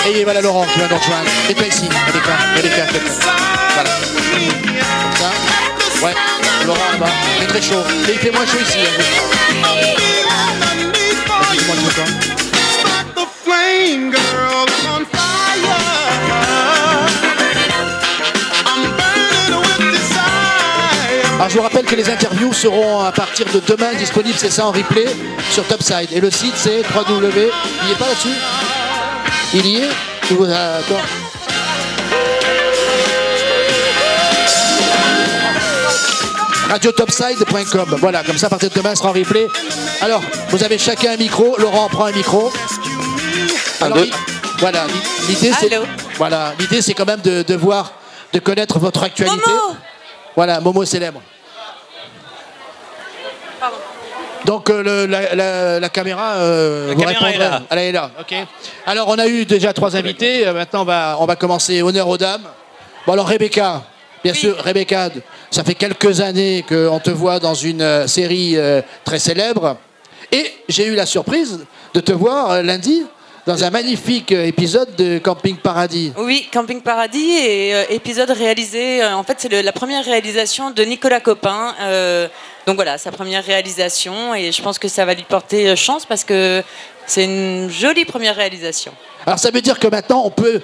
Et voilà Laurent qui va nous rejoindre. Et toi ici, Rebecca. Voilà. Comme ça. Ouais, Laurent là-bas. Il est très chaud. Et il fait moins chaud ici. Vas-y, dis-moi tout quoi. Alors je vous rappelle que les interviews seront à partir de demain disponibles, c'est ça, en replay sur Topside. Et le site c'est www. Il n'y est pas là-dessus? Il y est? D'accord. radiotopside.com. Voilà, comme ça à partir de demain, ça sera en replay. Alors, vous avez chacun un micro. Laurent prend un micro. Alors, voilà, l'idée c'est. Voilà, l'idée c'est quand même de voir, de connaître votre actualité. Momo. Voilà, Momo célèbre. Pardon. Donc la caméra, vous répondrez. Est là. Elle est là. Ok. Alors on a eu déjà 3 invités. Maintenant on va commencer. Honneur aux dames. Bon alors Rebecca, bien sûr Rebecca, ça fait quelques années qu'on te voit dans une série très célèbre. Et j'ai eu la surprise de te voir lundi dans un magnifique épisode de Camping Paradis. Oui, Camping Paradis et épisode réalisé, en fait c'est la première réalisation de Nicolas Copin. Donc voilà, sa première réalisation et je pense que ça va lui porter chance parce que c'est une jolie première réalisation. Alors ça veut dire que maintenant on peut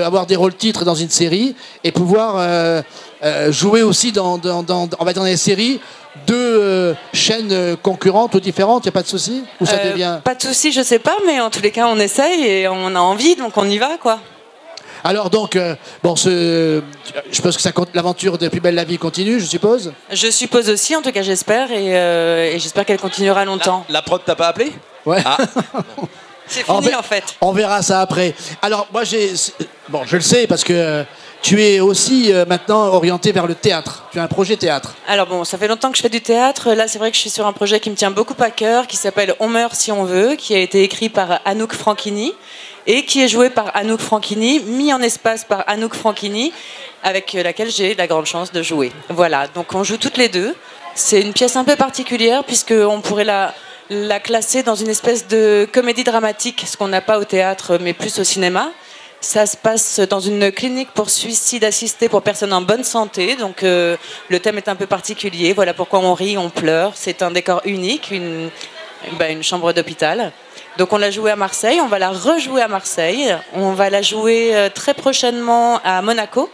avoir des rôles titres dans une série et pouvoir jouer aussi on va dire dans les séries de chaînes concurrentes ou différentes, il n'y a pas de souci? Ou ça devient... Pas de souci, je sais pas, mais en tous les cas on essaye et on a envie, donc on y va quoi. Alors donc, je suppose que l'aventure de Plus belle la vie continue, je suppose? Je suppose aussi, en tout cas j'espère, et j'espère qu'elle continuera longtemps. La prod t'a pas appelé? Ouais. Ah. C'est fini en fait. On verra ça après. Alors moi je le sais parce que tu es aussi maintenant orienté vers le théâtre. Tu as un projet théâtre. Alors bon, ça fait longtemps que je fais du théâtre. Là, c'est vrai que je suis sur un projet qui me tient beaucoup à cœur, qui s'appelle On meurt si on veut, qui a été écrit par Anouk Franchini et qui est joué par Anouk Franchini, mis en espace par Anouk Franchini, avec laquelle j'ai la grande chance de jouer. Voilà, donc on joue toutes les deux. C'est une pièce un peu particulière puisqu'on pourrait la classer dans une espèce de comédie dramatique, ce qu'on n'a pas au théâtre, mais plus au cinéma. Ça se passe dans une clinique pour suicide assisté pour personnes en bonne santé. Donc le thème est un peu particulier. Voilà pourquoi on rit, on pleure. C'est un décor unique, une chambre d'hôpital. Donc on l'a jouée à Marseille, on va la rejouer à Marseille. On va la jouer très prochainement à Monaco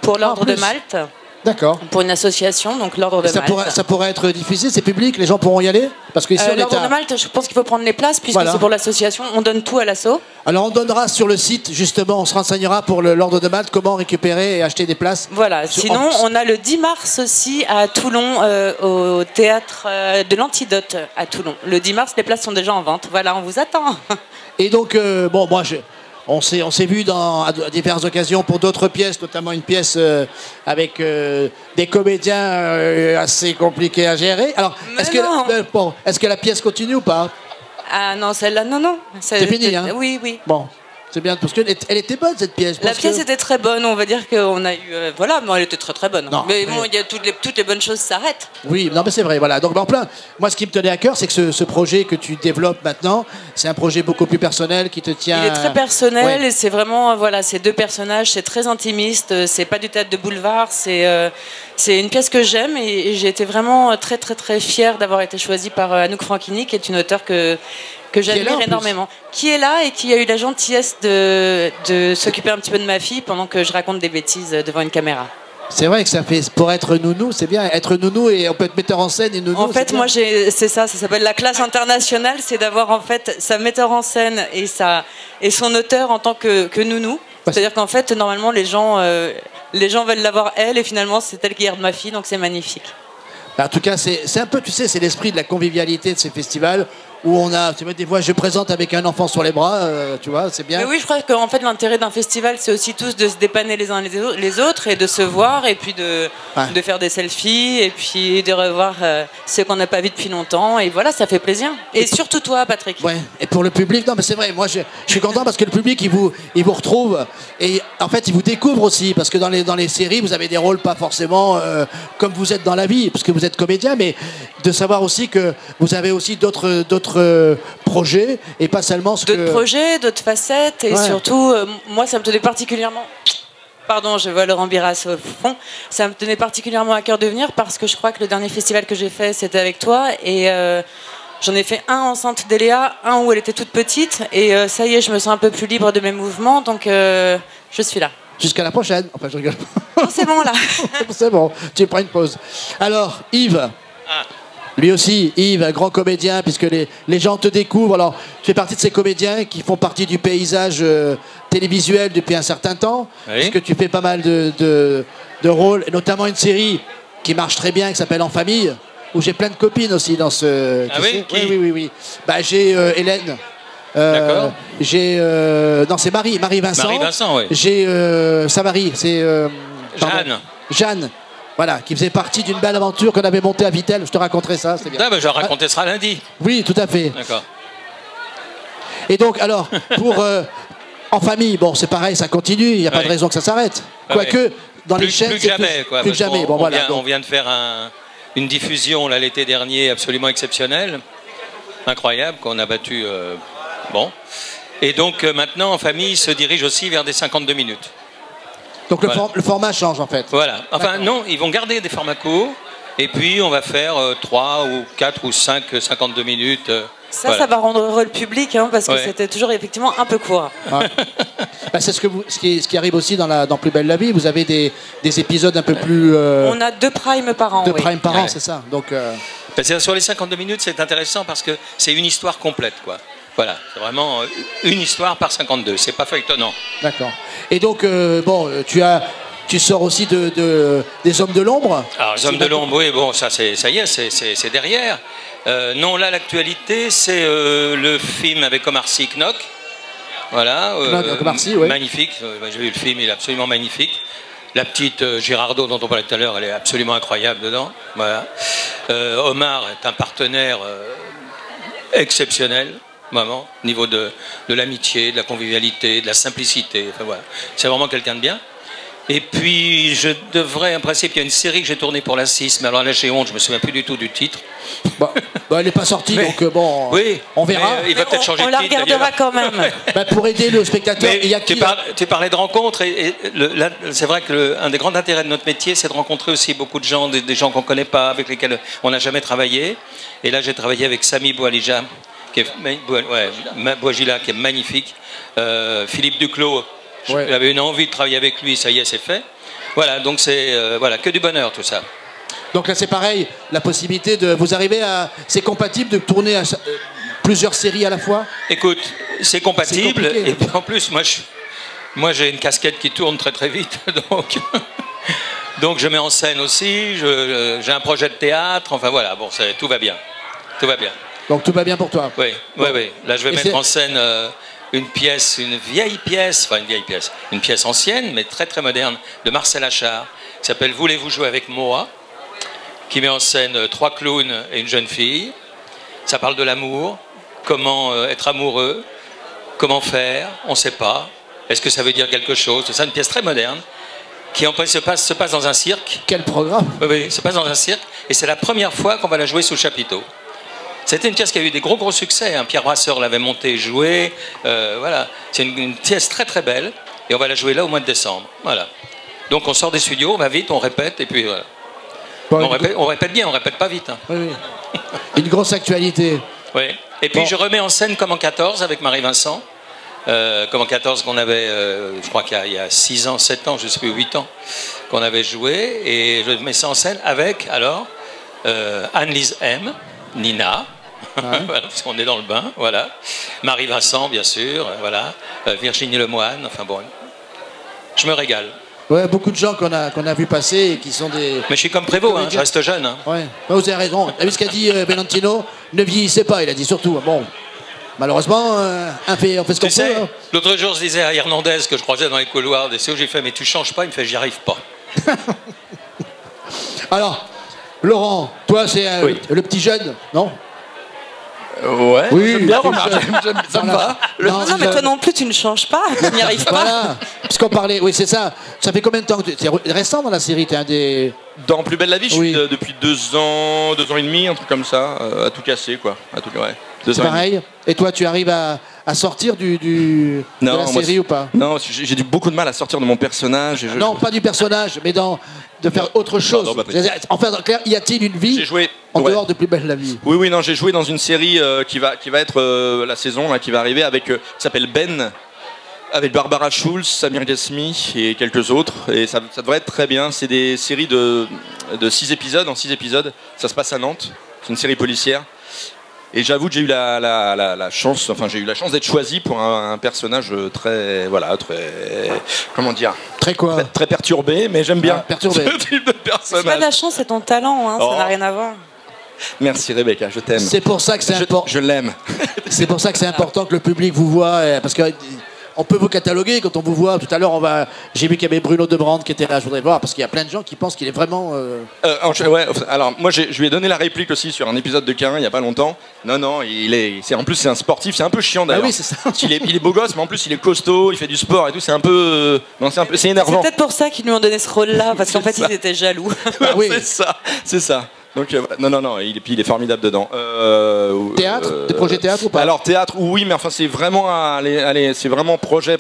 pour l'Ordre de Malte. D'accord. Pour une association, donc l'Ordre de Malte. Ça pourrait être diffusé, c'est public, les gens pourront y aller? Parce que ici on est l'Ordre de Malte, je pense qu'il faut prendre les places puisque c'est pour l'association. On donne tout à l'asso. Alors on donnera sur le site, justement, on se renseignera pour l'Ordre de Malte, comment récupérer et acheter des places. Voilà, sinon on a le 10 mars aussi à Toulon, au théâtre de l'Antidote à Toulon. Le 10 mars, les places sont déjà en vente. Voilà, on vous attend. Et donc, moi on s'est vu à diverses occasions pour d'autres pièces, notamment une pièce avec des comédiens assez compliqués à gérer. Alors, est-ce que la pièce continue ou pas? Ah non, celle-là, non. C'est fini, hein? Oui. Bon, c'est bien, parce qu'elle était bonne, cette pièce. La pièce était très bonne, on va dire qu'on a eu... voilà, mais elle était très très bonne. Non, mais bon, il y a toutes les bonnes choses s'arrêtent. Oui, non mais c'est vrai, voilà. Donc en plein, moi ce qui me tenait à cœur, c'est que ce projet que tu développes maintenant, c'est un projet beaucoup plus personnel qui te tient... Il est très personnel et c'est vraiment, voilà, ces deux personnages, c'est très intimiste, c'est pas du théâtre de boulevard, c'est une pièce que j'aime et j'ai été vraiment très très très fière d'avoir été choisie par Anouk Franchini, qui est une auteure que j'admire énormément, qui est là et qui a eu la gentillesse de s'occuper un petit peu de ma fille pendant que je raconte des bêtises devant une caméra. C'est vrai que ça fait, pour être nounou, c'est bien, être nounou et on peut être metteur en scène et nounou. En fait, moi, c'est ça s'appelle la classe internationale, c'est d'avoir en fait sa metteur en scène et son auteur en tant que nounou. C'est-à-dire qu'en fait, normalement, les gens veulent l'avoir elle et finalement, c'est elle qui garde ma fille, donc c'est magnifique. En tout cas, c'est un peu, tu sais, c'est l'esprit de la convivialité de ces festivals où on a, tu vois, des fois je présente avec un enfant sur les bras, tu vois, c'est bien. Mais oui, je crois qu'en fait l'intérêt d'un festival, c'est aussi tous de se dépanner les uns les autres et de se voir et puis de faire des selfies et puis de revoir ceux qu'on n'a pas vus depuis longtemps et voilà, ça fait plaisir. Et surtout toi, Patrick. Ouais. Et pour le public, non mais c'est vrai, moi je suis content parce que le public il vous retrouve et en fait il vous découvre aussi parce que dans les séries vous avez des rôles pas forcément comme vous êtes dans la vie parce que vous êtes comédien, mais de savoir aussi que vous avez aussi d'autres projets et pas seulement ce que... D'autres projets, d'autres facettes et surtout, moi ça me tenait particulièrement... Pardon, je vois Laurent Biras au fond. Ça me tenait particulièrement à cœur de venir parce que je crois que le dernier festival que j'ai fait, c'était avec toi et j'en ai fait un en Centre d'Eléa, un où elle était toute petite et ça y est, je me sens un peu plus libre de mes mouvements, donc je suis là. Jusqu'à la prochaine. Enfin, je rigole. Non, c'est bon là. C'est bon, tu prends une pause. Alors, Yves. Lui aussi, Yves, un grand comédien, puisque les gens te découvrent. Alors, tu fais partie de ces comédiens qui font partie du paysage télévisuel depuis un certain temps, puisque tu fais pas mal de rôles, et notamment une série qui marche très bien, qui s'appelle En Famille, où j'ai plein de copines aussi dans ce... Ah oui, oui. Bah, j'ai Hélène. D'accord. J'ai... non, c'est Marie Vincent. Marie Vincent, oui. J'ai Savary, c'est... Jeanne. Voilà, qui faisait partie d'une belle aventure qu'on avait montée à Vittel. Je te raconterai ça, c'est bien. Ah, ben, je raconterai ça lundi. Oui, tout à fait. D'accord. Et donc, alors, pour En Famille, bon, c'est pareil, ça continue, il n'y a pas de raison que ça s'arrête. Quoique, dans les chaînes, plus que jamais, quoi. Plus que jamais. Bon, voilà, on vient de faire une diffusion là l'été dernier absolument exceptionnelle, incroyable, qu'on a battu. Bon. Et donc, maintenant, En Famille se dirige aussi vers des 52 minutes. Donc le format change en fait. Voilà. Enfin non, ils vont garder des formats courts et puis on va faire 3 ou 4 ou 5 52 minutes. Ça va rendre heureux le public hein, parce que c'était toujours effectivement un peu court. Bah, c'est ce qui arrive aussi dans Plus belle la vie. Vous avez des épisodes un peu plus... On a 2 primes par an. 2 primes par an, c'est ça. Donc, sur les 52 minutes, c'est intéressant parce que c'est une histoire complète, quoi. Voilà, c'est vraiment une histoire par 52, c'est pas feuilletonnant. D'accord. Et donc, tu sors aussi des Hommes de l'ombre. Alors, les Hommes de l'ombre, oui, bon, ça y est, c'est derrière. Non, là, l'actualité, c'est le film avec Omar Sy, Knock. Voilà. Omar Sy, oui. Magnifique, j'ai vu le film, il est absolument magnifique. La petite Girardot dont on parlait tout à l'heure, elle est absolument incroyable dedans. Voilà. Omar est un partenaire exceptionnel. Vraiment, au niveau de l'amitié, de la convivialité, de la simplicité. Enfin, voilà. C'est vraiment quelqu'un de bien. Et puis, je devrais, en principe, il y a une série que j'ai tournée pour la 6, mais alors là, j'ai honte, je ne me souviens plus du tout du titre. Elle n'est pas sortie, donc bon, oui, on verra. Il va peut-être changer de titre. On la regardera quand même. Pour aider le spectateur, il y a tu parlais de rencontres, et c'est vrai qu'un des grands intérêts de notre métier, c'est de rencontrer aussi beaucoup de gens, des gens qu'on ne connaît pas, avec lesquels on n'a jamais travaillé. Et là, j'ai travaillé avec Sami Boualija, Bouagila, qui est magnifique. Philippe Duclos, j'avais une envie de travailler avec lui, ça y est, c'est fait. Voilà, donc c'est que du bonheur tout ça. Donc là c'est pareil, la possibilité de vous arriver à... C'est compatible de tourner plusieurs séries à la fois? Écoute, c'est compatible, et puis en plus moi j'ai une casquette qui tourne très très vite, donc je mets en scène aussi, j'ai un projet de théâtre, enfin voilà, bon, tout va bien. Tout va bien. Donc tout va bien pour toi? Oui. Là, je vais mettre en scène une vieille pièce ancienne, mais très très moderne, de Marcel Achard, qui s'appelle Voulez-vous jouer avec moi, qui met en scène 3 clowns et une jeune fille. Ça parle de l'amour, comment être amoureux, comment faire, on ne sait pas. Est-ce que ça veut dire quelque chose? C'est ça, une pièce très moderne, qui en plus se passe dans un cirque. Quel programme? Oui, se passe dans un cirque, et c'est la première fois qu'on va la jouer sous chapiteau. C'était une pièce qui a eu des gros succès. Hein. Pierre Brasseur l'avait montée et jouée. Voilà. C'est une pièce très très belle. Et on va la jouer là au mois de décembre. Voilà. Donc on sort des studios, on va vite, on répète, et puis voilà. On répète bien, on répète pas vite. Hein. Oui. Une grosse actualité. Oui. Et puis je remets en scène Comme en 14 avec Marie Vincent. Comme en 14 qu'on avait, je crois qu'il y a 6 ans, 7 ans, je ne sais plus, 8 ans, qu'on avait joué. Et je mets ça en scène avec, alors, Anne-Lise M, Nina, voilà, parce qu'on est dans le bain, voilà. Marie Vincent, bien sûr, voilà. Virginie Lemoine, enfin bon. Je me régale. Ouais, beaucoup de gens qu'on a vu passer et qui sont des... Mais je suis comme Prévost, hein, je reste jeune. Hein. Ouais, vous avez raison. Vous avez vu ce qu'a dit Valentino? Ne vieillissez pas, il a dit surtout. Bon, malheureusement, on fait ce qu'on Tu peut. sais, Hein. l'autre jour, je disais à Hernandez que je croisais dans les couloirs des CO, j'ai fait, mais tu changes pas, il me fait, j'y arrive pas. Alors, Laurent, toi, c'est le petit jeune, non? Ouais, Oui, j'aime bien, Romain, ça me va. Non, mais toi non plus, tu ne changes pas, tu n'y arrives pas. Voilà, puisqu'on parlait, oui, c'est ça. Ça fait combien de temps que tu es récent dans la série? T'es un des... Dans Plus belle la vie, je Oui. suis depuis 2 ans et demi, un truc comme ça, à tout casser, quoi. À tout, ouais. 2 C'est ans et demi. pareil. Et toi, tu arrives à sortir de Non, la moi, série ou pas? Non, j'ai eu beaucoup de mal à sortir de mon personnage. Non, pas du personnage, mais de faire autre chose. non, pas pris. Enfin, en clair, y a-t-il une vie J'ai joué. en Ouais. dehors de Plus belle la vie? Oui, non, j'ai joué dans une série qui va être la saison là, qui va arriver avec qui s'appelle Ben, avec Barbara Schulz, Samir Ghasmi et quelques autres. Et ça devrait être très bien. C'est des séries de 6 épisodes. En 6 épisodes, ça se passe à Nantes. C'est une série policière. Et j'avoue que j'ai eu la chance, d'être choisi pour un personnage très, comment dire, Très quoi? très perturbé, mais j'aime bien perturbé. ce type de C'est pas de personnage. la chance, c'est ton talent, hein, Oh. ça n'a rien à voir. Merci Rebecca, je t'aime. C'est pour ça que c'est important. Je l'aime. C'est pour ça que c'est important que le public vous voit, parce que on peut vous cataloguer quand on vous voit. Tout à l'heure, j'ai vu qu'il y avait Bruno Debrand qui était là. Je voudrais voir parce qu'il y a plein de gens qui pensent qu'il est vraiment. Ouais, alors moi je lui ai donné la réplique aussi sur un épisode de Carin il y a pas longtemps. Non, en plus c'est un sportif, c'est un peu chiant d'ailleurs. Ah oui, c'est ça. il est beau gosse, mais en plus il est costaud, il fait du sport et tout. C'est un peu, c'est C'est énervant. peut-être pour ça qu'ils lui ont donné ce rôle-là, parce qu'en fait, C'est ça. ils étaient jaloux. Ah oui. c'est ça. Donc non, il est formidable dedans. Théâtre, des projets théâtre ou pas? Alors théâtre, oui, mais enfin c'est vraiment c'est vraiment projet.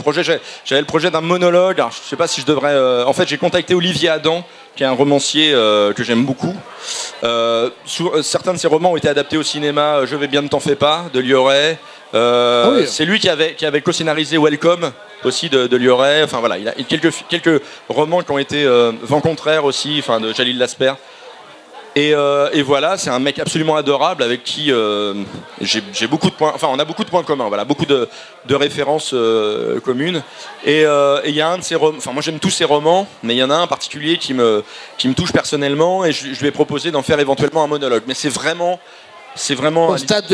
J'avais le projet d'un monologue. Alors, je sais pas si je devrais. En fait, j'ai contacté Olivier Adam, qui est un romancier que j'aime beaucoup. Certains de ses romans ont été adaptés au cinéma. Je vais bien, ne t'en fais pas, de Lioré. Oui. C'est lui qui avait co-scénarisé Welcome aussi de Lioré. Enfin voilà, il a quelques romans qui ont été Vent contraire aussi, enfin de Jalil Lasper. Et voilà, c'est un mec absolument adorable avec qui j'ai beaucoup de points. Enfin, on a beaucoup de points communs. Voilà, beaucoup de références communes. Et il y a un de ces romans. Enfin, moi j'aime tous ces romans, mais il y en a un en particulier qui me touche personnellement, et je lui ai proposé d'en faire éventuellement un monologue. Mais c'est vraiment Au stade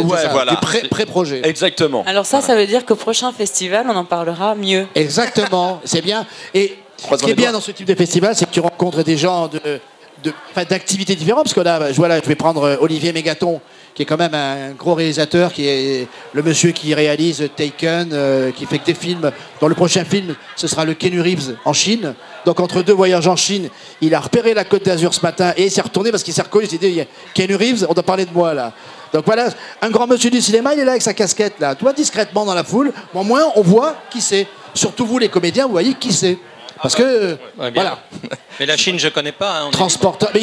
voilà. du pré-projet. Exactement. Alors ça veut dire qu'au prochain festival, on en parlera mieux. Exactement, c'est bien. Et ce Croisons qui est les bien doigts. dans ce type de festival, c'est que tu rencontres des gens d'activités différentes. Parce que là, je vais prendre Olivier Mégaton, qui est quand même un gros réalisateur, qui est le monsieur qui réalise Taken, qui fait que des films. Dans le prochain film, ce sera le Keanu Reeves en Chine. Donc entre 2 voyages en Chine, il a repéré la Côte d'Azur ce matin et il s'est retourné parce qu'il s'est reconnu. Il s'est dit, Keanu Reeves, on doit parler de moi là. Donc voilà, un grand monsieur du cinéma, il est là avec sa casquette là. Toi, discrètement dans la foule, au moins on voit qui c'est. Surtout vous les comédiens, vous voyez qui c'est. Parce que, Ouais, bien. voilà, Mais la Chine, je connais pas. Hein, transporteur. Mais,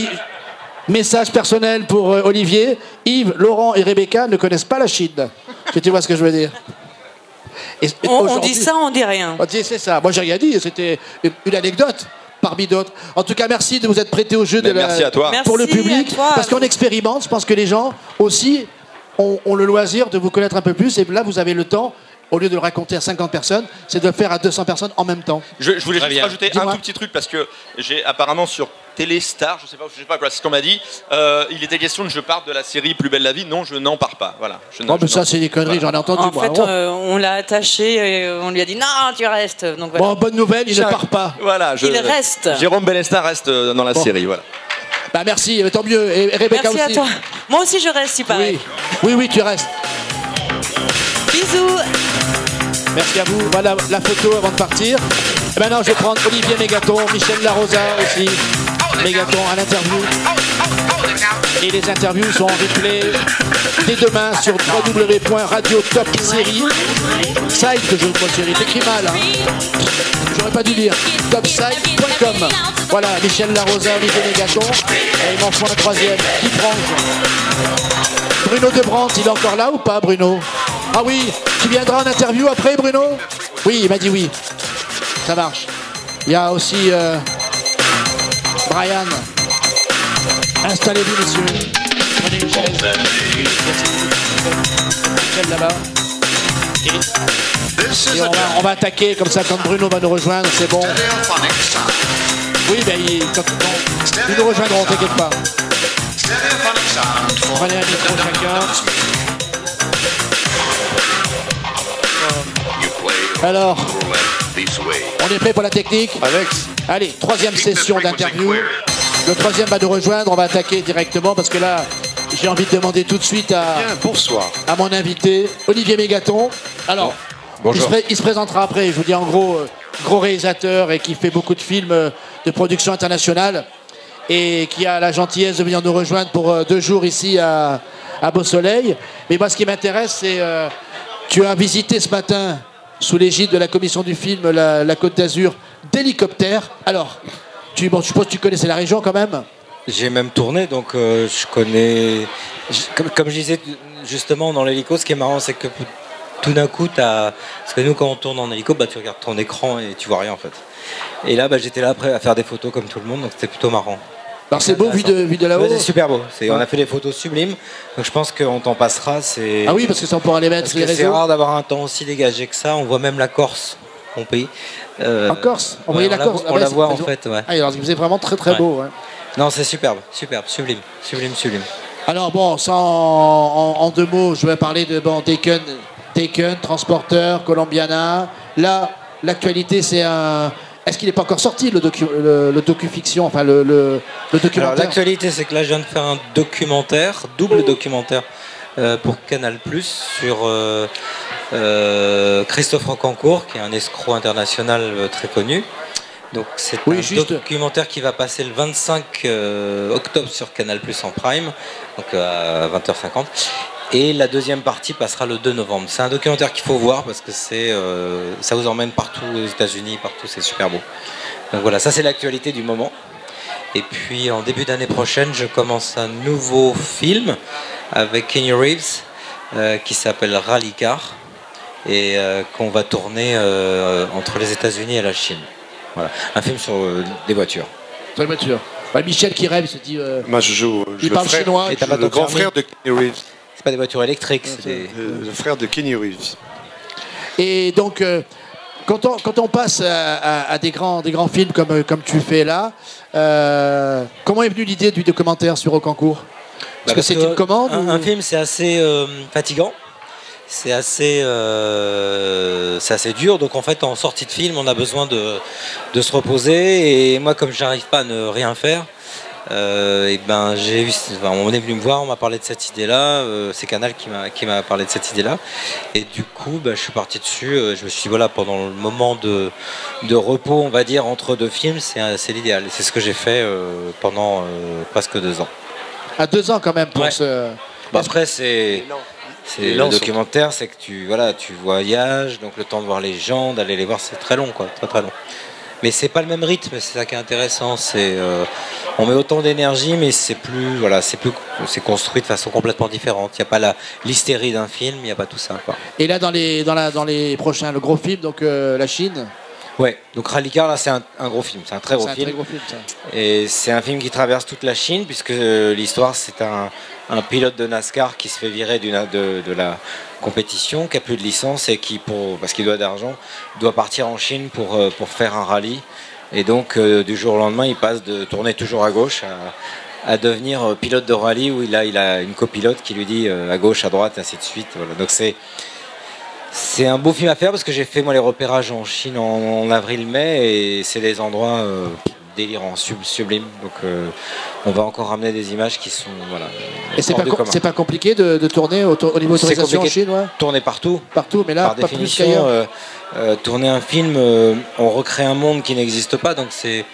message personnel pour Olivier. Yves, Laurent et Rebecca ne connaissent pas la Chine. Que tu vois ce que je veux dire? Et On aujourd'hui- dit ça, on dit rien. On dit, c'est ça. Moi, j'ai rien dit. C'était une anecdote parmi d'autres. En tout cas, merci de vous être prêté au jeu Merci à toi. Merci pour le public. à toi. Parce qu'on expérimente. Je pense que les gens aussi ont le loisir de vous connaître un peu plus. Et là, vous avez le temps. Au lieu de le raconter à 50 personnes, c'est de le faire à 200 personnes en même temps. Je voulais Très juste bien. rajouter Dis-moi. un tout petit truc parce que j'ai apparemment sur Téléstar, je sais pas quoi, c'est ce qu'on m'a dit. Il était question que je parte de la série Plus belle la vie. Non, je n'en pars pas. Voilà. Oh, mais ça, c'est des conneries, j'en ai entendu. En moi. fait, on l'a attaché et on lui a dit non, tu restes. Donc voilà. Bon, bonne nouvelle, il ne part pas. Voilà, Il reste. Jérôme Bellesta reste dans la Bon. série. Voilà. Bah merci, tant mieux. Et Rebecca Merci aussi. à toi. Moi aussi, je reste, il paraît. Oui, tu restes. Bisous. Merci à vous. Voilà la photo avant de partir. Et maintenant, je vais prendre Olivier Mégaton, Michel Larosa aussi. Mégaton à l'interview. Et les interviews sont en replay dès demain sur www.radio-top-série. Site que je crois série. T'écris mal, hein. J'aurais pas dû dire. Topsite.com. Voilà, Michel Larosa, Olivier Mégaton. Et il m'en faut un troisième. Qui prend? Bruno Debrand, il est encore là ou pas, Bruno? Ah oui, tu viendras en interview après, Bruno? Oui, il m'a dit oui. Ça marche. Il y a aussi Brian. Installez-vous, messieurs. Prenez une chaise. Merci. Michel là-bas. Et Et on va attaquer comme ça quand Bruno va nous rejoindre, c'est bon. Oui, ben ils nous rejoindront, t'inquiète pas. Prenez un micro chacun. Alors, on est prêt pour la technique? Alex. Allez, troisième session d'interview. Le troisième va nous rejoindre, on va attaquer directement parce que là, j'ai envie de demander tout de suite à mon invité, Olivier Mégaton. Alors, bonjour. Il se présentera après, je vous dis en gros, gros réalisateur et qui fait beaucoup de films de production internationale et qui a la gentillesse de venir nous rejoindre pour 2 jours ici à Beau Soleil. Mais moi, ce qui m'intéresse, c'est tu as visité ce matin, sous l'égide de la commission du film, la Côte d'Azur d'hélicoptère. Alors, je suppose que tu connaissais la région quand même? J'ai même tourné, donc je connais... Comme je disais justement dans l'hélico, ce qui est marrant, c'est que tout d'un coup, parce que nous, quand on tourne en hélico, tu regardes ton écran et tu vois rien en fait. Et là, j'étais là après à faire des photos comme tout le monde, donc c'était plutôt marrant. Alors c'est beau vu de là-haut? Ouais, c'est super beau. On a fait des photos sublimes, donc je pense qu'on t'en passera. Ah oui, parce que ça on pourra les mettre sur les réseaux. C'est rare d'avoir un temps aussi dégagé que ça. On voit même la Corse, mon pays. En Corse? On voyait la Corse? On la voit en fait, ouais. Ah, alors c'est vraiment très très beau. Ouais. Non, c'est superbe, sublime. Alors bon, ça en 2 mots, je vais parler de Taken, Transporteur, Colombiana. Là, l'actualité, c'est un... Est-ce qu'il n'est pas encore sorti le docu-fiction, enfin le documentaire? Alors l'actualité, c'est que là, je viens de faire un documentaire, double documentaire pour Canal+, sur Christophe Rocancourt, qui est un escroc international très connu. Donc c'est un documentaire qui va passer le 25 octobre sur Canal+ en prime, donc à 20h50. Et la deuxième partie passera le 2 novembre. C'est un documentaire qu'il faut voir parce que ça vous emmène partout aux États-Unis, partout, c'est super beau. Donc voilà, ça c'est l'actualité du moment. Et puis en début d'année prochaine, je commence un nouveau film avec Keanu Reeves qui s'appelle Rally Car et qu'on va tourner entre les États-Unis et la Chine. Voilà, un film sur des voitures. Sur les voitures. Michel qui rêve, il se dit. Moi, je joue il parle chinois. Et le grand frère de Keanu Reeves. C'est pas des voitures électriques, c'est le frère de Keanu Reeves. Et donc, quand on passe à des grands films comme tu fais là, comment est venue l'idée du documentaire sur Rocancourt? Parce que c'est une commande un film, c'est assez fatigant. C'est assez dur, donc en fait en sortie de film on a besoin de se reposer et moi comme j'arrive pas à ne rien faire, on est venu me voir, on m'a parlé de cette idée là, c'est Canal qui m'a parlé de cette idée là et du coup je suis parti dessus, je me suis dit voilà, pendant le moment de repos on va dire entre 2 films c'est l'idéal, c'est ce que j'ai fait pendant presque 2 ans. À 2 ans quand même pour après le documentaire, c'est que tu voyages, donc le temps de voir les gens, d'aller les voir, c'est très long, quoi, très très long. Mais c'est pas le même rythme, c'est ça qui est intéressant. On met autant d'énergie, mais c'est construit de façon complètement différente. Il n'y a pas l'hystérie d'un film, il n'y a pas tout ça, quoi. Et là, dans les prochains, le gros film, donc la Chine. Ouais, donc Rally Car, là, c'est un gros film, c'est un très gros film. Ça. Et c'est un film qui traverse toute la Chine, puisque l'histoire, c'est un pilote de NASCAR qui se fait virer de la compétition, qui n'a plus de licence et qui, parce qu'il doit d'argent, doit partir en Chine pour faire un rallye. Et donc, du jour au lendemain, il passe de tourner toujours à gauche à devenir pilote de rallye, où il a une copilote qui lui dit à gauche, à droite, ainsi de suite. Voilà. Donc c'est un beau film à faire parce que j'ai fait moi les repérages en Chine en avril-mai et c'est des endroits délirants, sublimes. Donc on va encore ramener des images qui sont Et c'est pas compliqué de tourner au niveau autorisation en Chine, ouais. Tourner partout, mais là par pas définition, plus qu'ailleurs. tourner un film, on recrée un monde qui n'existe pas, donc c'est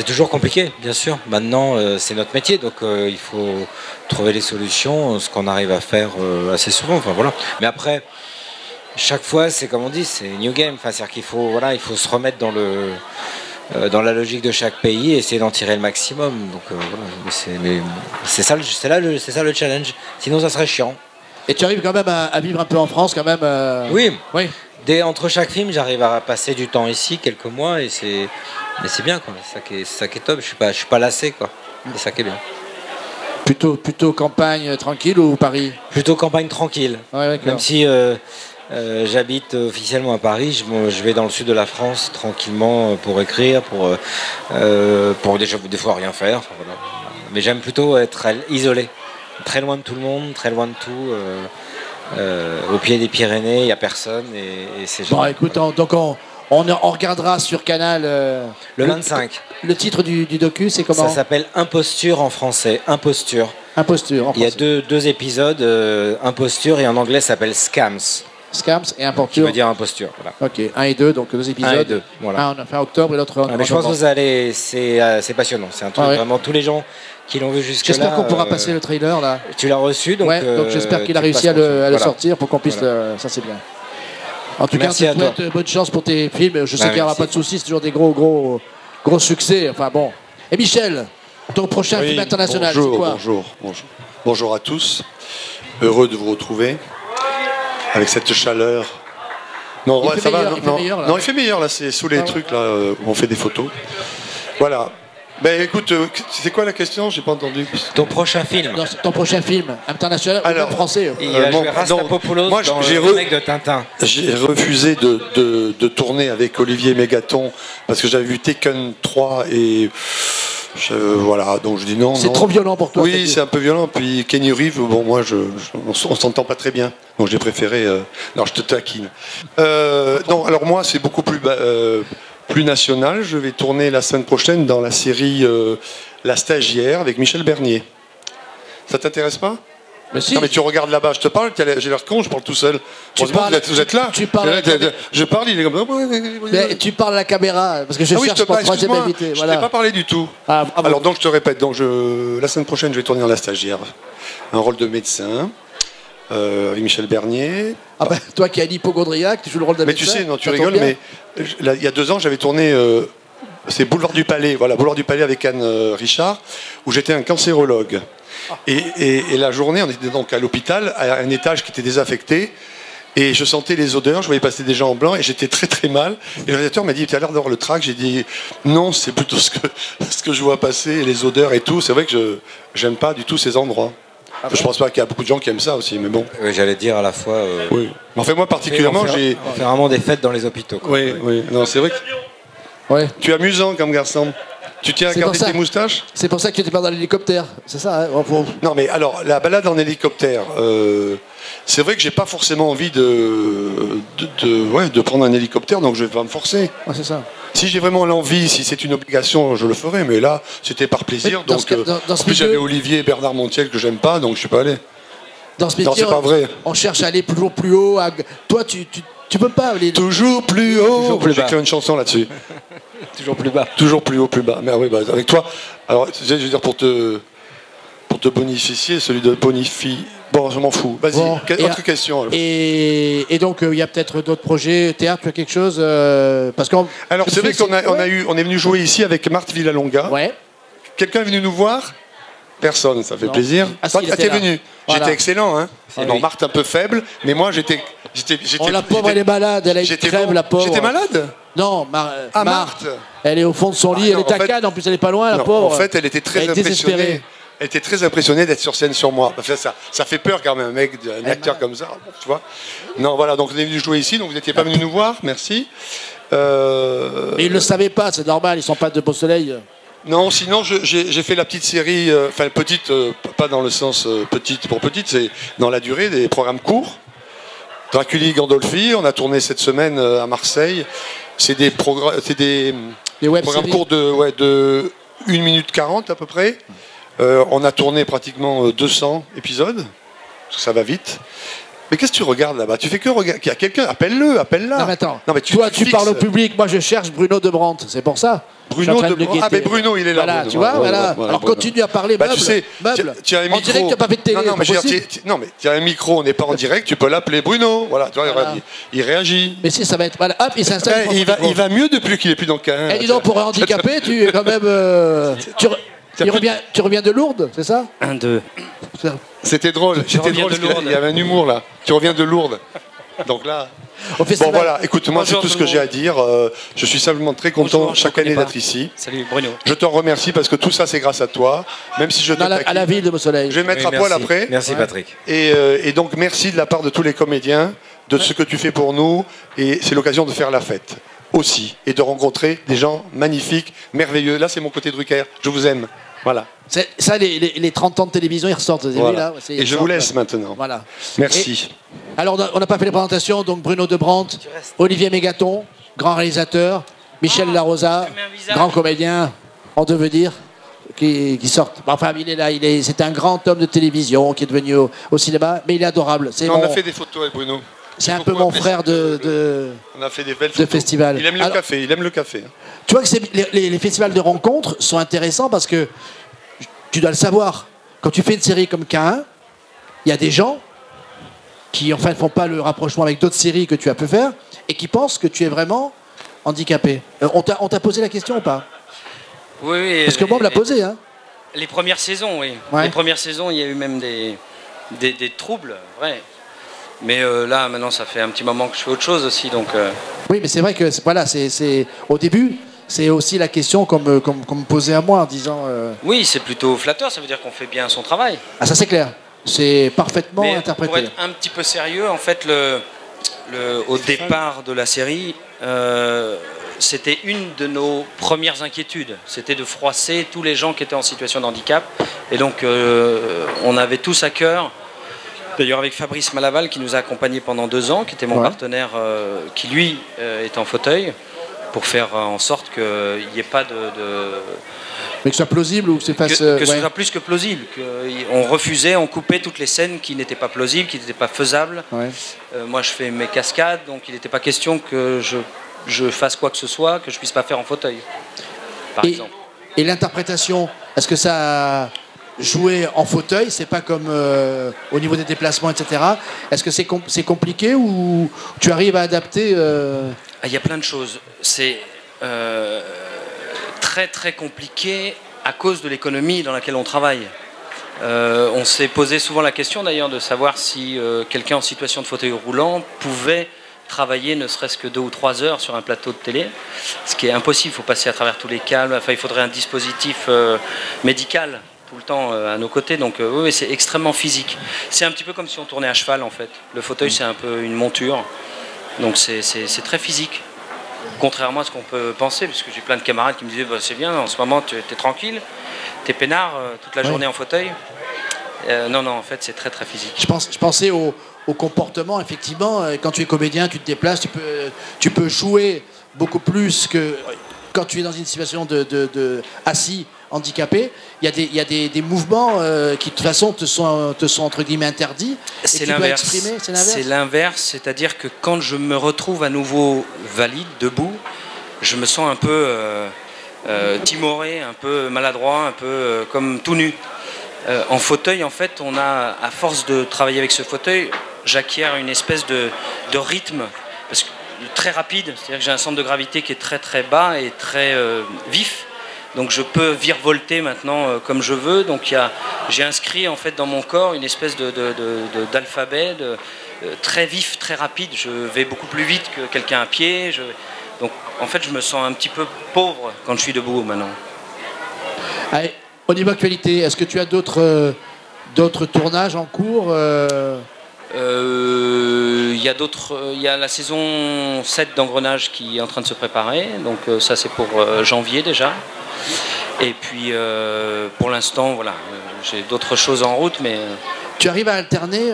toujours compliqué, bien sûr. Maintenant, c'est notre métier, donc il faut trouver les solutions, ce qu'on arrive à faire assez souvent. Enfin voilà. Mais après. Chaque fois, c'est comme on dit, c'est new game. Enfin, c'est-à-dire qu'il faut se remettre dans la logique de chaque pays et essayer d'en tirer le maximum. Donc c'est ça le challenge. Sinon, ça serait chiant. Et tu arrives quand même à vivre un peu en France, quand même. Oui. Entre chaque film, j'arrive à passer du temps ici, quelques mois, et c'est bien, quoi. C'est ça qui est top. Je suis pas lassé, quoi. C'est ça qui est bien. Plutôt campagne tranquille ou Paris? Plutôt campagne tranquille. Ouais, même si J'habite officiellement à Paris. Je vais dans le sud de la France tranquillement pour écrire, pour des fois rien faire. Enfin, voilà. Mais j'aime plutôt être isolé, très loin de tout le monde, très loin de tout. Au pied des Pyrénées, il n'y a personne et c'est bon, écoute, donc on regardera sur Canal le 25. Le titre du docu, c'est comment? Ça s'appelle Imposture en français. Imposture. Imposture en français. Il y a deux épisodes, Imposture, et en anglais ça s'appelle Scams. Scams et Imposture. Qui veut dire imposture. Voilà. Ok, 1 et 2, donc 2 épisodes. 1 et 2, voilà. Un fin octobre et l'autre en mais je pense que vous allez, c'est passionnant. C'est un truc vraiment, tous les gens qui l'ont vu jusque-là. J'espère qu'on pourra passer le trailer là. Tu l'as reçu, donc, donc j'espère qu'il a réussi à le sortir pour qu'on puisse ça c'est bien. En tout cas, je te souhaite bonne chance pour tes films. Je sais qu'il n'y aura pas de soucis, c'est toujours des gros succès. Enfin bon. Et Michel, ton prochain film international, c'est quoi? Bonjour à tous. Heureux de vous retrouver avec cette chaleur. Non, il fait meilleur, non, il fait meilleur là. C'est sous les trucs là où on fait des photos. Voilà. Ben écoute, c'est quoi la question? J'ai pas entendu. Ton prochain film. Non, ton prochain film international ou même français. Il va jouer Rastapopoulos dans le remake de Tintin. J'ai refusé de tourner avec Olivier Mégaton parce que j'avais vu Taken 3 et voilà, donc je dis non. C'est trop violent pour toi. Oui, c'est un peu violent. Puis Kenny Reeves, bon moi on s'entend pas très bien, donc j'ai préféré. Non, je te taquine. Non, alors moi c'est beaucoup plus national. Je vais tourner la semaine prochaine dans la série La Stagiaire avec Michel Bernier. Ça t'intéresse pas? Mais si. Non mais tu regardes là-bas, je te parle, j'ai l'air con, je parle tout seul. Vous êtes là. Je parle, il est comme ça. Mais tu parles à la caméra, parce que je cherche mon troisième invité. Je ne t'ai pas parlé du tout. Alors donc je te répète, la semaine prochaine je vais tourner dans La Stagiaire. Un rôle de médecin. Avec Michel Bernier. Ah ben, toi qui as l'hypochondriaque, tu joues le rôle de médecin. Mais tu sais, non, tu rigoles, mais il y a 2 ans, j'avais tourné, c'est Boulevard du Palais, voilà, Boulevard du Palais avec Anne Richard, où j'étais un cancérologue. Et la journée, on était donc à l'hôpital, à un étage qui était désaffecté, et je sentais les odeurs, je voyais passer des gens en blanc, et j'étais très très mal. Et le réalisateur m'a dit, tu as l'air d'avoir le trac. J'ai dit, non, c'est plutôt ce que je vois passer, les odeurs et tout. C'est vrai que j'aime pas du tout ces endroits. Je pense pas qu'il y a beaucoup de gens qui aiment ça aussi, mais bon. Oui, j'allais dire à la fois. Oui. En fait, moi particulièrement, on fait vraiment des fêtes dans les hôpitaux. Quoi. Oui. Non, c'est vrai que. Ouais. Tu es amusant comme garçon. Tu tiens à garder tes moustaches. C'est pour ça que tu n'étais pas dans l'hélicoptère, c'est ça hein Non, mais alors la balade en hélicoptère. C'est vrai que j'ai pas forcément envie de prendre un hélicoptère, donc je vais pas me forcer. Ouais, c'est ça. Si j'ai vraiment l'envie, si c'est une obligation, je le ferai. Mais là, c'était par plaisir. Donc, en plus, j'avais Olivier et Bernard Montiel que j'aime pas, donc je suis pas allé. Dans ce métier, non, c'est pas vrai. On cherche à aller toujours plus haut. Toi, tu peux pas aller. Toujours plus haut. J'ai écrit une chanson là-dessus. Toujours plus bas. Toujours plus haut, plus bas. Mais oui, avec toi. Alors, je veux dire pour te bonifier, celui de bonifie. Bon, je m'en fous. Vas-y, autre question. Alors. Et donc, il y a peut-être d'autres projets, théâtre, tu as quelque chose parce alors, c'est vrai qu'on est venu jouer ici avec Marthe Villalonga. Ouais. Quelqu'un est venu nous voir? Personne, ça fait plaisir. T'es venu. Voilà. J'étais excellent, hein. Non, Marthe un peu faible, mais moi j'étais. La pauvre, elle est malade, elle a une crève, la pauvre. J'étais malade? Non, Marthe. Elle est au fond de son lit, elle est à Cannes, en plus elle est pas loin, la pauvre. En fait, elle était très impressionnée. Elle était très impressionnée d'être sur scène sur moi. Ça fait peur quand même, un acteur comme ça, tu vois. Non, voilà, donc vous êtes venu jouer ici, donc vous n'étiez pas venu nous voir, merci. Mais ils ne le savaient pas, c'est normal, ils sont pas de Beau Soleil. Non, sinon j'ai fait la petite série, enfin petite, pas dans le sens petite pour petite, c'est dans la durée, des programmes courts. Draculi Gandolfi, on a tourné cette semaine à Marseille. C'est des programmes courts de 1 minute 40 à peu près. On a tourné pratiquement 200 épisodes, parce que ça va vite. Mais qu'est-ce que tu regardes là-bas? Tu fais que regarder. Il y a quelqu'un, appelle-la. Non, mais attends. Non, mais toi, tu parles au public. Moi, je cherche Bruno de Brandt. C'est pour ça. Bruno de Brandt. Ah, mais Bruno, il est là. Voilà, Bruno. Tu vois, voilà. Alors, continue à parler. Bah, tu sais, tu as un micro. On dirait que tu n'as pas fait de télé. Non, mais tu as un micro, on n'est pas en direct, tu peux l'appeler Bruno. Voilà, tu vois, il réagit. Mais si, ça va être. Voilà, hop, il s'installe. Il va mieux depuis qu'il n'est plus dans le cas. Eh, dis donc, pour un handicapé, tu es quand même. Tu reviens de Lourdes, c'est ça? 1, 2. C'était drôle, il y avait un humour là. Tu reviens de Lourdes. Donc là. Bon voilà, écoute, moi c'est tout ce que j'ai à dire. Je suis simplement très content chaque année d'être ici. Salut Bruno. Je t'en remercie parce que tout ça c'est grâce à toi. Même si je te taquine. À la ville de Beau Soleil. Je vais mettre à poil après. Merci Patrick. Et donc merci de la part de tous les comédiens de ce que tu fais pour nous, et c'est l'occasion de faire la fête aussi, et de rencontrer des gens magnifiques, merveilleux. Là, c'est mon côté Drucker, je vous aime. Voilà. Ça, les 30 ans de télévision, ils ressortent. Voilà. Là, et je vous laisse maintenant. Voilà. Merci. Alors, on n'a pas fait les présentations, donc Bruno Debrandt, Olivier Mégaton, grand réalisateur, Michel Larosa, grand comédien, on devait dire, qui sortent. Enfin, il est là, c'est un grand homme de télévision qui est devenu au cinéma, mais il est adorable. On a fait des photos avec Bruno. C'est un peu mon frère on a fait des belles photos. De festival. Il aime le café, il aime le café. Tu vois que les festivals de rencontres sont intéressants parce que tu dois le savoir. Quand tu fais une série comme K1, il y a des gens qui en fait font pas le rapprochement avec d'autres séries que tu as pu faire et qui pensent que tu es vraiment handicapé. On t'a posé la question ou pas? Oui. Parce que moi, on me l'a posé. Hein. Les premières saisons, oui. Ouais. Les premières saisons, il y a eu même des troubles, vrai. Mais là, maintenant, ça fait un petit moment que je fais autre chose aussi, donc... Oui, mais c'est vrai que voilà, c'est au début, c'est aussi la question qu'on me posait à moi en disant. Oui, c'est plutôt flatteur. Ça veut dire qu'on fait bien son travail. Ah, ça c'est clair. C'est parfaitement mais interprété. Pour être un petit peu sérieux, en fait, au départ de la série, c'était une de nos premières inquiétudes. C'était de froisser tous les gens qui étaient en situation de handicap. Et donc, on avait tous à cœur. D'ailleurs avec Fabrice Malaval qui nous a accompagnés pendant 2 ans, qui était mon partenaire, qui lui est en fauteuil, pour faire en sorte qu'il n'y ait pas de... Mais que ce soit plausible ou que c'est pas... Que ce soit plus que plausible. On refusait, on coupait toutes les scènes qui n'étaient pas plausibles, qui n'étaient pas faisables. Ouais. Moi je fais mes cascades, donc il n'était pas question que je fasse quoi que ce soit, que je ne puisse pas faire en fauteuil, par exemple. Et l'interprétation, est-ce que ça... Jouer en fauteuil, c'est pas comme au niveau des déplacements, etc. Est-ce que c'est compliqué ou tu arrives à adapter Il y a plein de choses. C'est très très compliqué à cause de l'économie dans laquelle on travaille. On s'est posé souvent la question d'ailleurs de savoir si quelqu'un en situation de fauteuil roulant pouvait travailler ne serait-ce que 2 ou 3 heures sur un plateau de télé, ce qui est impossible. Il faut passer à travers tous les câbles. Enfin, il faudrait un dispositif médical tout le temps à nos côtés, donc oui, c'est extrêmement physique. C'est un petit peu comme si on tournait à cheval en fait. Le fauteuil c'est un peu une monture, donc c'est très physique, contrairement à ce qu'on peut penser, parce que j'ai plein de camarades qui me disaient bah, c'est bien, en ce moment tu es tranquille, tu es peinard toute la journée en fauteuil. Non, en fait c'est très très physique. Je pensais au comportement, effectivement, quand tu es comédien, tu te déplaces, tu peux jouer beaucoup plus que quand tu es dans une situation de assis, handicapé, il y a des mouvements qui de toute façon te sont entre guillemets interdits. C'est l'inverse. C'est l'inverse, c'est-à-dire que quand je me retrouve à nouveau valide, debout, je me sens un peu timoré, un peu maladroit, un peu comme tout nu. En fauteuil, en fait, à force de travailler avec ce fauteuil, j'acquiers une espèce de rythme, parce que très rapide, c'est-à-dire que j'ai un centre de gravité qui est très très bas et très vif. Donc je peux virevolter maintenant comme je veux. Donc j'ai inscrit en fait dans mon corps une espèce d'alphabet très vif, très rapide. Je vais beaucoup plus vite que quelqu'un à pied. Donc en fait je me sens un petit peu pauvre quand je suis debout maintenant. Allez, au niveau actualité, est-ce que tu as d'autres tournages en cours Il y a la saison 7 d'Engrenage qui est en train de se préparer. Donc ça c'est pour janvier déjà. Et puis pour l'instant voilà, j'ai d'autres choses en route, mais tu arrives à alterner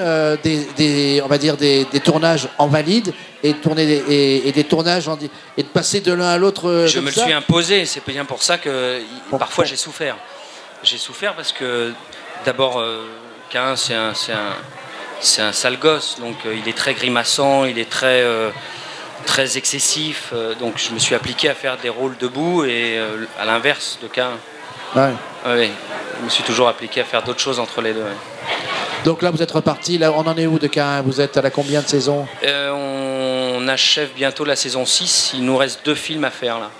on va dire des tournages en valide et des tournages et de passer de l'un à l'autre. Je me le suis imposé, c'est bien pour ça que parfois j'ai souffert. J'ai souffert parce que d'abord K1 c'est un sale gosse, donc il est très grimaçant, il est très excessif, donc je me suis appliqué à faire des rôles debout et à l'inverse de K1. Ouais. Oui, je me suis toujours appliqué à faire d'autres choses entre les deux. Ouais. Donc là vous êtes reparti, là on en est où de K1? Vous êtes à la combien de saisons? On achève bientôt la saison 6, il nous reste 2 films à faire là.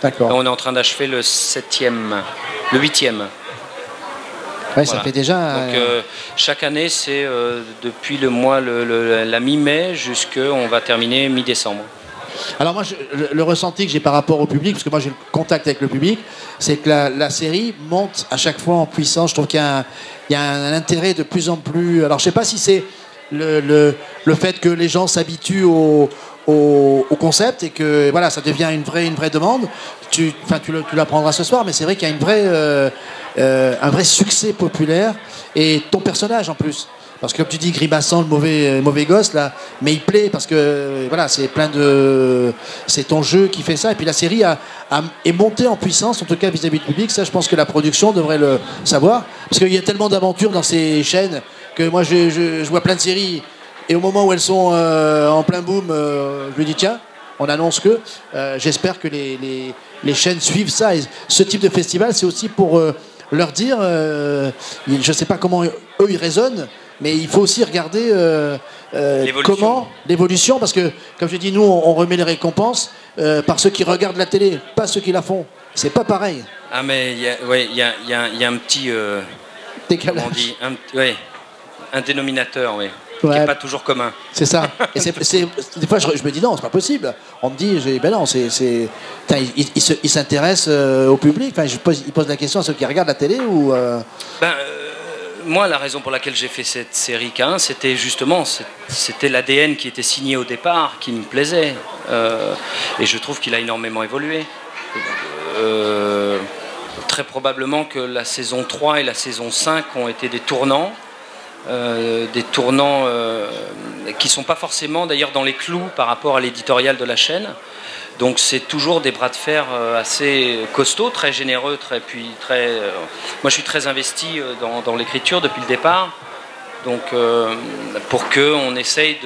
D'accord. On est en train d'achever le 7e, le 8e. Ouais, voilà. Ça fait déjà. Donc chaque année, c'est depuis le mois la mi-mai jusqu'on va terminer mi-décembre. Alors moi, le ressenti que j'ai par rapport au public, parce que moi j'ai le contact avec le public, c'est que la série monte à chaque fois en puissance. Je trouve qu'il y a un intérêt de plus en plus. Alors je sais pas si c'est le fait que les gens s'habituent au concept et que voilà, ça devient une vraie demande. Tu l'apprendras ce soir, mais c'est vrai qu'il y a un vrai succès populaire et ton personnage en plus. Parce que comme tu dis, grimaçant, le mauvais gosse là, mais il plaît parce que voilà, c'est ton jeu qui fait ça. Et puis la série est montée en puissance, en tout cas vis-à-vis du public. Ça, je pense que la production devrait le savoir, parce qu'il y a tellement d'aventures dans ces chaînes que moi je vois plein de séries et au moment où elles sont en plein boom, je me dis tiens, on annonce que j'espère que les chaînes suivent ça. Et ce type de festival, c'est aussi pour leur dire, je ne sais pas comment eux ils raisonnent. Mais il faut aussi regarder comment l'évolution, parce que, comme je dis, nous, on remet les récompenses par ceux qui regardent la télé, pas ceux qui la font. C'est pas pareil. Ah, mais il y a un petit... comment on dit un dénominateur, oui. Qui n'est pas toujours commun. C'est ça. Et des fois, je me dis non, c'est pas possible. On me dit, ben non, il s'intéresse au public. Enfin, il pose la question à ceux qui regardent la télé ou... Moi, la raison pour laquelle j'ai fait cette série K1, c'était justement, c'était l'ADN qui était signé au départ, qui me plaisait. Et je trouve qu'il a énormément évolué. Très probablement que la saison 3 et la saison 5 ont été des tournants qui ne sont pas forcément d'ailleurs dans les clous par rapport à l'éditorial de la chaîne. Donc c'est toujours des bras de fer assez costauds, très généreux, moi je suis très investi dans l'écriture depuis le départ. Donc pour qu'on essaye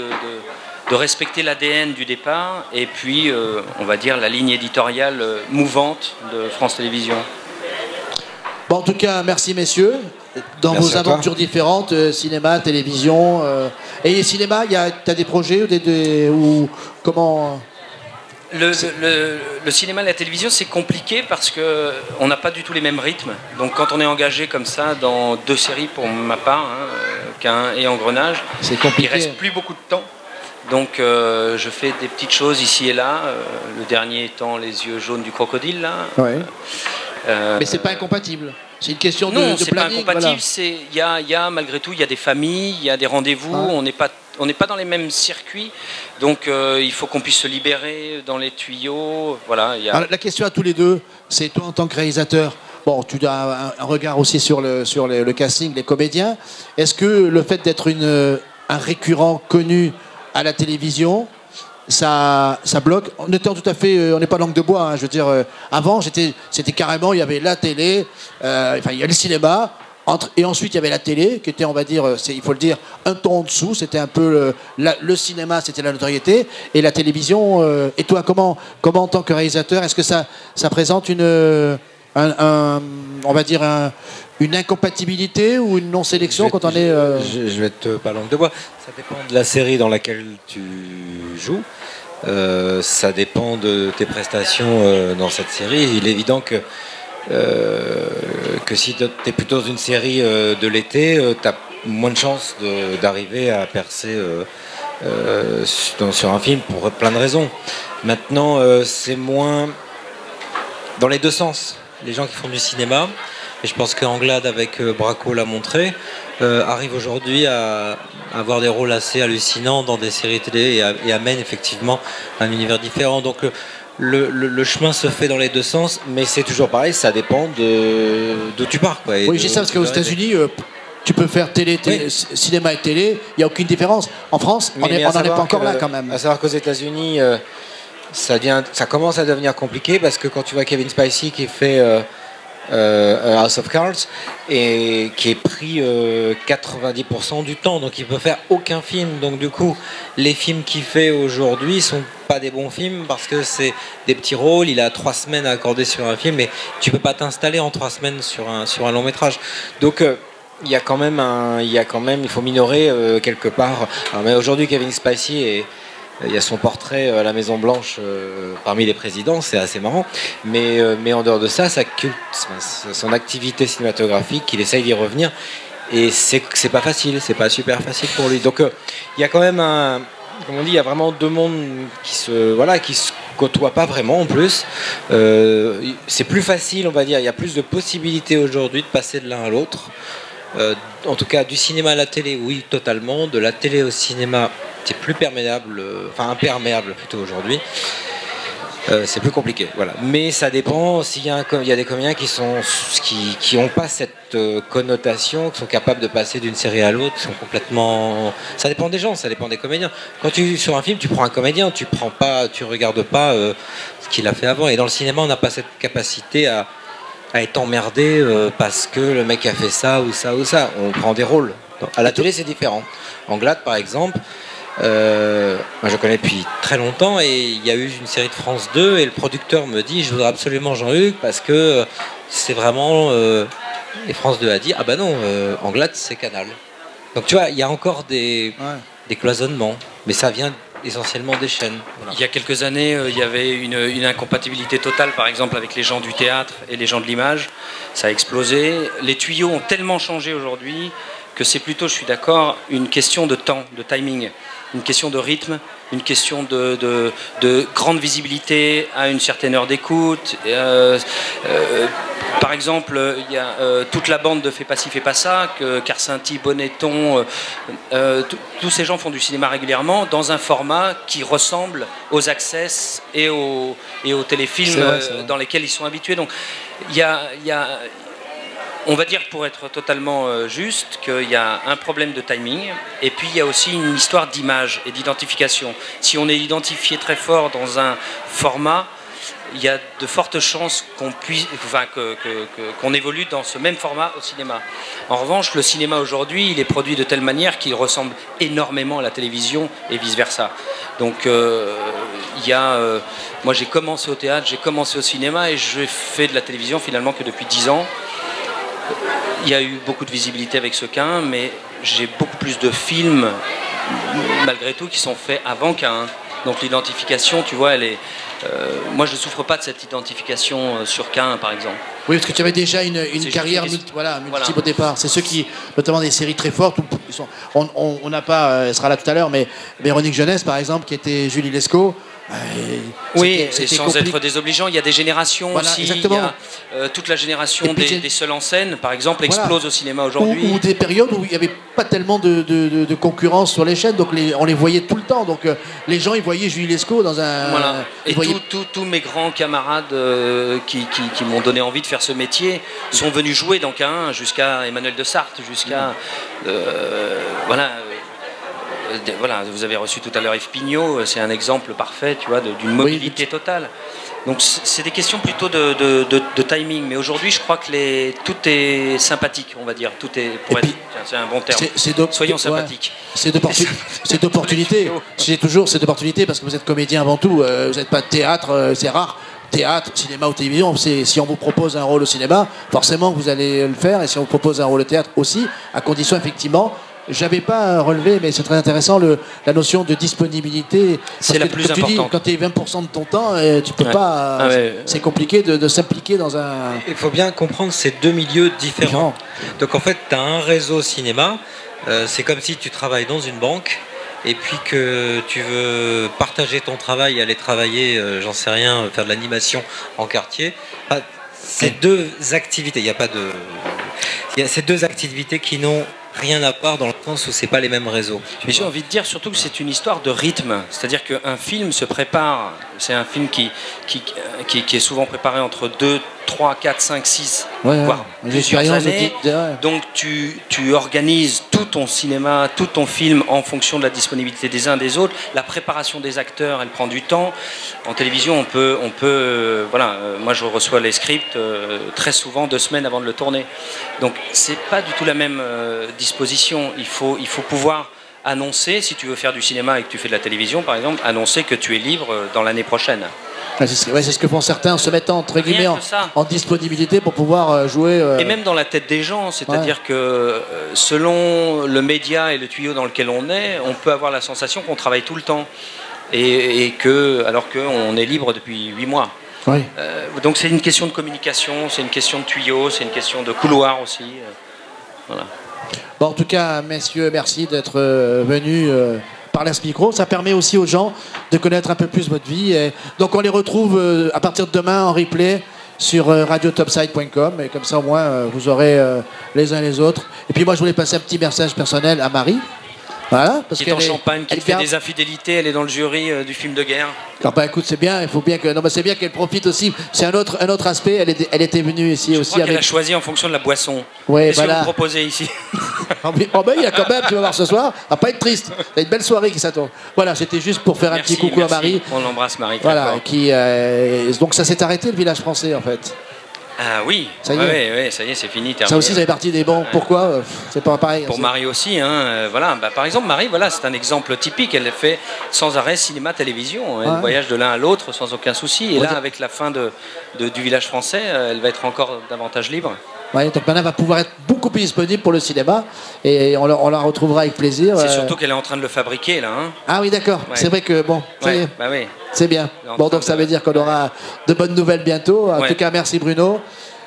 de respecter l'ADN du départ et puis on va dire la ligne éditoriale mouvante de France Télévisions. Bon, en tout cas, merci messieurs. Dans vos aventures différentes, cinéma, télévision. Et cinéma, tu as des projets ou comment... Le cinéma et la télévision, c'est compliqué parce qu'on n'a pas du tout les mêmes rythmes. Donc quand on est engagé comme ça dans 2 séries pour ma part, K1 et Engrenage, il ne reste plus beaucoup de temps. Donc je fais des petites choses ici et là, le dernier étant Les yeux jaunes du crocodile. Là. Ouais. Mais c'est pas incompatible. C'est une question de planning. Non, c'est pas incompatible. Voilà. Il y a malgré tout, il y a des familles, il y a des rendez-vous. On n'est pas dans les mêmes circuits, donc il faut qu'on puisse se libérer dans les tuyaux. Voilà. Alors, la question à tous les deux, c'est toi en tant que réalisateur. Bon, tu as un regard aussi sur le casting, les comédiens. Est-ce que le fait d'être un récurrent connu à la télévision, ça bloque? On n'est pas langue de bois, hein, je veux dire. Avant, c'était carrément, il y avait la télé, il y a le cinéma, et ensuite il y avait la télé, qui était, on va dire, il faut le dire, un ton en dessous. C'était un peu le cinéma, c'était la notoriété, et la télévision. Et toi, comment en tant que réalisateur, est-ce que ça présente on va dire une incompatibilité ou une non-sélection quand on est... Je vais te pas langue de bois. Ça dépend de la série dans laquelle tu joues. Ça dépend de tes prestations dans cette série. Il est évident que si tu es plutôt dans une série de l'été, tu as moins de chances d'arriver à percer sur un film pour plein de raisons. Maintenant, c'est moins dans les deux sens. Les gens qui font du cinéma, et je pense qu'Anglade avec Braco l'a montré, arrive aujourd'hui à avoir des rôles assez hallucinants dans des séries télé et amène effectivement un univers différent. Donc le chemin se fait dans les deux sens, mais c'est toujours pareil, ça dépend d'où tu pars. Quoi, oui, j'ai ça, parce qu'aux États-Unis, tu peux faire cinéma et télé, il n'y a aucune différence. En France, on n'en est pas encore là quand même. À savoir qu'aux États-Unis, ça commence à devenir compliqué, parce que quand tu vois Kevin Spacey qui fait House of Cards et qui est pris 90% du temps, donc il peut faire aucun film. Donc du coup, les films qu'il fait aujourd'hui sont pas des bons films parce que c'est des petits rôles. Il a 3 semaines à accorder sur un film, et tu peux pas t'installer en 3 semaines sur un long métrage. Donc il y a quand même il faut minorer quelque part. Alors, mais aujourd'hui, Kevin Spacey il y a son portrait à la Maison Blanche parmi les présidents, c'est assez marrant. Mais en dehors de ça, son activité cinématographique, il essaye d'y revenir. Et c'est pas facile, c'est pas super facile pour lui. Donc il y a quand même comme on dit, il y a vraiment 2 mondes qui se côtoient pas vraiment en plus. C'est plus facile, on va dire, il y a plus de possibilités aujourd'hui de passer de l'un à l'autre. En tout cas, du cinéma à la télé, oui, totalement. De la télé au cinéma, c'est plus perméable, enfin imperméable plutôt aujourd'hui. C'est plus compliqué, voilà. Mais ça dépend. S'il y a des comédiens qui ont pas cette connotation, qui sont capables de passer d'une série à l'autre, qui sont complètement. Ça dépend des gens, ça dépend des comédiens. Quand sur un film, tu prends un comédien, tu regardes pas ce qu'il a fait avant. Et dans le cinéma, on n'a pas cette capacité à être emmerdé parce que le mec a fait ça ou ça ou ça. On prend des rôles. À la télé, c'est différent. Anglade, par exemple. Moi je connais depuis très longtemps et il y a eu une série de France 2 et le producteur me dit je voudrais absolument Jean-Luc parce que c'est vraiment et France 2 a dit ah bah non Anglade c'est Canal. Donc tu vois il y a encore des cloisonnements mais ça vient essentiellement des chaînes. Voilà. Il y a quelques années il y avait une incompatibilité totale par exemple avec les gens du théâtre et les gens de l'image, ça a explosé, les tuyaux ont tellement changé aujourd'hui que c'est plutôt, je suis d'accord, une question de temps, de timing, une question de rythme, une question de grande visibilité à une certaine heure d'écoute. Par exemple, il y a toute la bande de Fais pas ci, fais pas ça, que Carcinti, Bonneton, tous ces gens font du cinéma régulièrement dans un format qui ressemble aux Access et aux téléfilms c'est vrai. Dans lesquels ils sont habitués. Donc il y a on va dire, pour être totalement juste, qu'il y a un problème de timing et puis il y a aussi une histoire d'image et d'identification. Si on est identifié très fort dans un format, il y a de fortes chances qu'on évolue dans ce même format au cinéma. En revanche, le cinéma aujourd'hui, il est produit de telle manière qu'il ressemble énormément à la télévision et vice-versa. Donc, moi j'ai commencé au théâtre, j'ai commencé au cinéma et je fais de la télévision finalement que depuis 10 ans. Il y a eu beaucoup de visibilité avec ce K1, mais j'ai beaucoup plus de films, malgré tout, qui sont faits avant K1. Donc l'identification, tu vois, elle est... moi, je ne souffre pas de cette identification sur K1, par exemple. Oui, parce que tu avais déjà une carrière multiple au départ. C'est ceux qui, notamment des séries très fortes, on n'a pas, elle sera là tout à l'heure, mais Véronique Jeunesse, par exemple, qui était Julie Lescaut. Oui, sans être désobligeant, il y a des générations voilà, aussi. Exactement. Il y a toute la génération des seuls en scène, par exemple, explose au cinéma aujourd'hui. Ou des périodes où il n'y avait pas tellement de concurrence sur les chaînes, donc on les voyait tout le temps. Donc les gens, ils voyaient Julie Lescaut dans un... Voilà. Et tous mes grands camarades qui m'ont donné envie de faire ce métier sont venus jouer dans K1 jusqu'à Emmanuel de Sarthe, jusqu'à... Voilà, vous avez reçu tout à l'heure Yves Pignot, c'est un exemple parfait, tu vois, d'une mobilité totale. Donc c'est des questions plutôt de timing, mais aujourd'hui je crois que tout est sympathique, on va dire, tout est c'est un bon terme. Soyons sympathiques. C'est d'opportunité. C'est toujours cette opportunité parce que vous êtes comédien avant tout, vous n'êtes pas de théâtre, c'est rare. Théâtre, cinéma ou télévision, si on vous propose un rôle au cinéma, forcément vous allez le faire, et si on vous propose un rôle au théâtre aussi, à condition effectivement. J'avais pas relevé, mais c'est très intéressant, la notion de disponibilité. C'est la plus importante. Quand tu es 20% de ton temps, tu peux pas. C'est compliqué de s'impliquer dans un. Il faut bien comprendre ces deux milieux différents. Donc en fait, tu as un réseau cinéma. C'est comme si tu travailles dans une banque et puis que tu veux partager ton travail, aller travailler, j'en sais rien, faire de l'animation en quartier. Ces deux activités, il y a ces deux activités qui n'ont rien à voir dans le sens où c'est pas les mêmes réseaux. Mais j'ai envie de dire surtout que c'est une histoire de rythme. C'est-à-dire qu'un film se prépare, c'est un film qui est souvent préparé entre 2, 3, 4, 5, 6, voire plusieurs années. Donc tu organises tout ton cinéma, tout ton film en fonction de la disponibilité des uns des autres. La préparation des acteurs, elle prend du temps. En télévision, on peut moi je reçois les scripts très souvent 2 semaines avant de le tourner. Donc c'est pas du tout la même disposition. Il faut pouvoir annoncer, si tu veux faire du cinéma et que tu fais de la télévision par exemple, annoncer que tu es libre dans l'année prochaine. C'est ce que font certains, se mettant entre guillemets en disponibilité pour pouvoir jouer. Et même dans la tête des gens, c'est-à-dire que selon le média et le tuyau dans lequel on est, on peut avoir la sensation qu'on travaille tout le temps alors qu'on est libre depuis 8 mois. Oui. Donc c'est une question de communication, c'est une question de tuyau, c'est une question de couloir aussi. Voilà. Bon, en tout cas, messieurs, merci d'être venus parler à ce micro. Ça permet aussi aux gens de connaître un peu plus votre vie. Et donc on les retrouve à partir de demain en replay sur radiotopside.com et comme ça au moins vous aurez les uns les autres. Et puis moi je voulais passer un petit message personnel à Marie. Voilà, parce qui est en Champagne, qui fait des infidélités, elle est dans le jury du film de guerre. Alors bah écoute, c'est bien, il faut bien que c'est bien qu'elle profite aussi. C'est un autre aspect. Elle était venue ici aussi. Elle a choisi en fonction de la boisson. Ouais, qu'est-ce que vous proposez ici? Oh ben il y a quand même, tu vas voir ce soir, va pas être triste. Il y a une belle soirée qui s'attend. Voilà, c'était juste pour faire un petit coucou à Marie. On l'embrasse Marie. Voilà, donc ça s'est arrêté le village français en fait. Ah oui, ça y est, ça y est, c'est fini. Terminé. Ça aussi, ça fait partie des bons. Pourquoi c'est pas pareil. Pour Marie aussi, hein, voilà. Bah, par exemple, Marie, voilà, c'est un exemple typique. Elle fait sans arrêt cinéma, télévision. Elle voyage de l'un à l'autre sans aucun souci. Et là, avec la fin du village français, elle va être encore davantage libre. Ouais, donc maintenant, elle va pouvoir être beaucoup plus disponible pour le cinéma et on la retrouvera avec plaisir. C'est surtout qu'elle est en train de le fabriquer là. Hein. Ah oui, d'accord. Ouais. C'est vrai que bon, ça y est. Bah oui. C'est bien. Bon, donc ça veut dire qu'on aura de bonnes nouvelles bientôt. En tout cas, merci Bruno.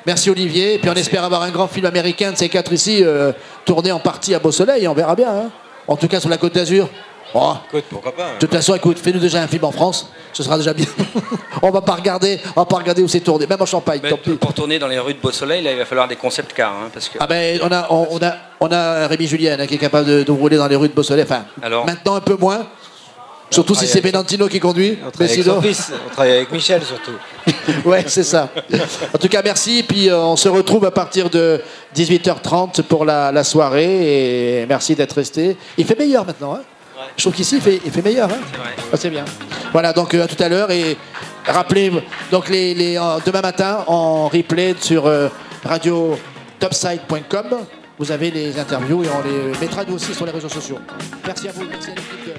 Merci Olivier. Et puis on espère avoir un grand film américain de ces quatre ici, tourné en partie à Beau Soleil. On verra bien. Hein. En tout cas sur la Côte d'Azur. Oh. Écoute, pourquoi pas. De toute façon, écoute, fais-nous déjà un film en France. Ce sera déjà bien. on va pas regarder où c'est tourné, même en Champagne. Pour tourner dans les rues de Beau Soleil, là, il va falloir des concept cars, hein, parce que. Ah ben, on a Rémi Julien hein, qui est capable de rouler dans les rues de Beau Soleil. Enfin, maintenant un peu moins. Surtout si c'est Benantino qui conduit. On travaille avec Michel surtout. Ouais, c'est ça. En tout cas, merci. Puis on se retrouve à partir de 18h30 pour la soirée. Et merci d'être resté. Il fait meilleur maintenant. Hein. Je trouve qu'ici, il fait meilleur. Hein. C'est vrai. Ah, c'est bien. Voilà, donc à tout à l'heure. Et rappelez, donc demain matin, en replay sur radiotopside.com, vous avez les interviews et on les mettra nous aussi sur les réseaux sociaux. Merci à vous. Merci à l'équipe de...